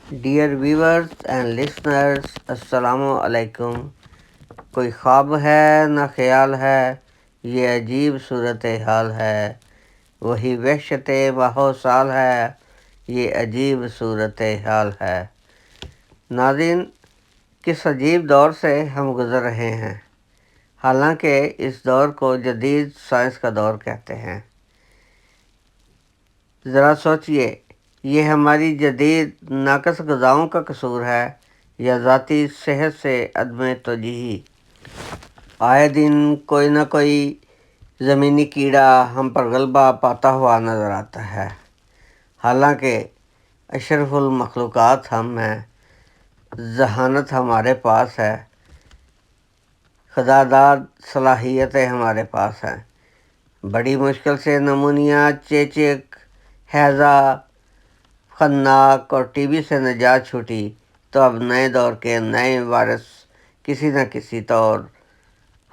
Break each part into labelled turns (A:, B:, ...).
A: Dear viewers and listeners, السلام علیکم۔ کوئی خواب ہے نہ خیال ہے، یہ عجیب صورت حال ہے، وہی وحشت ماہو سال ہے، یہ عجیب صورت حال ہے۔ ناظرین، کس عجیب دور سے ہم گزر رہے ہیں، حالانکہ اس دور کو جدید سائنس کا دور کہتے ہیں۔ ذرا سوچئے، یہ ہماری جدید ناقص غذاؤں کا قصور ہے یا ذاتی صحت سے عدم توجہی؟ آئے دن کوئی نہ کوئی زمینی کیڑا ہم پر غلبہ پاتا ہوا نظر آتا ہے، حالانکہ اشرف المخلوقات ہم ہیں، ذہانت ہمارے پاس ہے، خداداد صلاحیتیں ہمارے پاس ہیں۔ بڑی مشکل سے نمونیا، چیچک، ہیضہ، خناق اور ٹی بی سے نجات چھوٹی تو اب نئے دور کے نئے وائرس کسی نہ کسی طور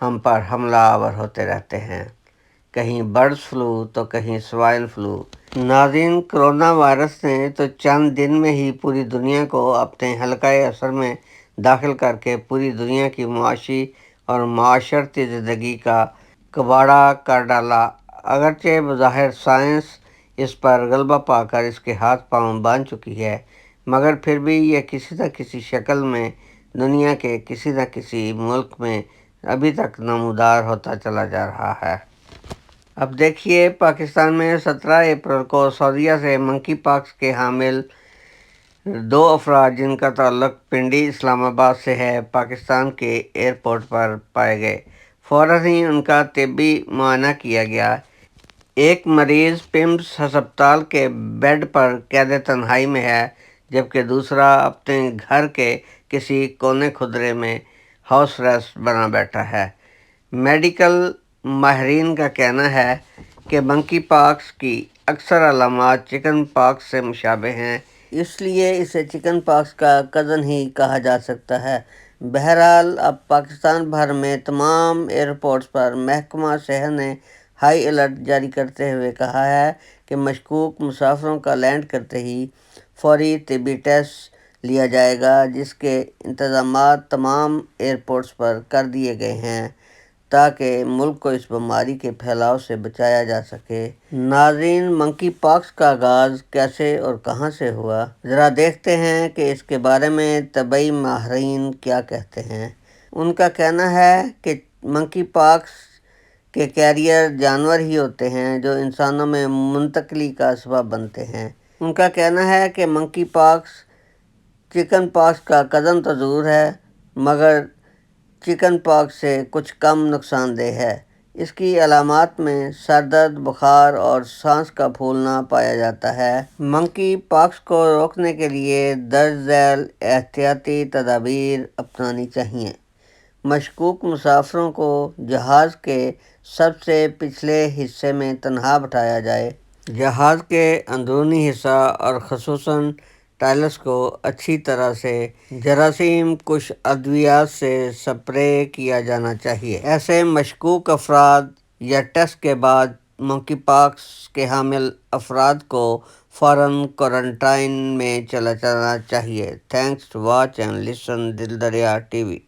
A: ہم پر حملہ آور ہوتے رہتے ہیں، کہیں برڈ فلو تو کہیں سوائن فلو۔ ناظرین، کرونا وائرس نے تو چند دن میں ہی پوری دنیا کو اپنے حلقۂ اثر میں داخل کر کے پوری دنیا کی معاشی اور معاشرتی زندگی کا کباڑہ کر ڈالا۔ اگرچہ بظاہر سائنس اس پر غلبہ پا کر اس کے ہاتھ پاؤں باندھ چکی ہے، مگر پھر بھی یہ کسی نہ کسی شکل میں دنیا کے کسی نہ کسی ملک میں ابھی تک نمودار ہوتا چلا جا رہا ہے۔ اب دیکھیے، پاکستان میں 17 اپریل کو سعودیہ سے منکی پاکس کے حامل 2 افراد جن کا تعلق پنڈی اسلام آباد سے ہے، پاکستان کے ایئرپورٹ پر پائے گئے۔ فوراً ہی ان کا طبی معائنہ کیا گیا۔ ایک مریض پمس ہسپتال کے بیڈ پر قید تنہائی میں ہے، جبکہ دوسرا اپنے گھر کے کسی کونے خدرے میں ہاؤس ریسٹ بنا بیٹھا ہے۔ میڈیکل ماہرین کا کہنا ہے کہ منکی پاکس کی اکثر علامات چکن پاکس سے مشابہ ہیں، اس لیے اسے چکن پاکس کا کزن ہی کہا جا سکتا ہے۔ بہرحال، اب پاکستان بھر میں تمام ایئرپورٹس پر محکمہ صحت نے ہائی الرٹ جاری کرتے ہوئے کہا ہے کہ مشکوک مسافروں کا لینڈ کرتے ہی فوری طبی ٹیسٹ لیا جائے گا، جس کے انتظامات تمام ایئرپورٹس پر کر دیے گئے ہیں تاکہ ملک کو اس بیماری کے پھیلاؤ سے بچایا جا سکے۔ ناظرین، منکی پاکس کا آغاز کیسے اور کہاں سے ہوا؟ ذرا دیکھتے ہیں کہ اس کے بارے میں طبی ماہرین کیا کہتے ہیں۔ ان کا کہنا ہے کہ منکی پاکس کے کیریئر جانور ہی ہوتے ہیں جو انسانوں میں منتقلی کا سبب بنتے ہیں۔ ان کا کہنا ہے کہ منکی پاکس چکن پاکس کا کزن تو ضرور ہے، مگر چکن پاکس سے کچھ کم نقصان دہ ہے۔ اس کی علامات میں سر درد، بخار اور سانس کا پھولنا پایا جاتا ہے۔ منکی پاکس کو روکنے کے لیے درج ذیل احتیاطی تدابیر اپنانی چاہئیں۔ مشکوک مسافروں کو جہاز کے سب سے پچھلے حصے میں تنہا بٹھایا جائے۔ جہاز کے اندرونی حصہ اور خصوصاً ٹائلس کو اچھی طرح سے جراثیم کش ادویات سے سپرے کیا جانا چاہیے۔ ایسے مشکوک افراد یا ٹیسٹ کے بعد منکی پاکس کے حامل افراد کو فوراً کوارنٹائن میں چلا جانا چاہیے۔ Thanks to watch and listen Dil Darya T V.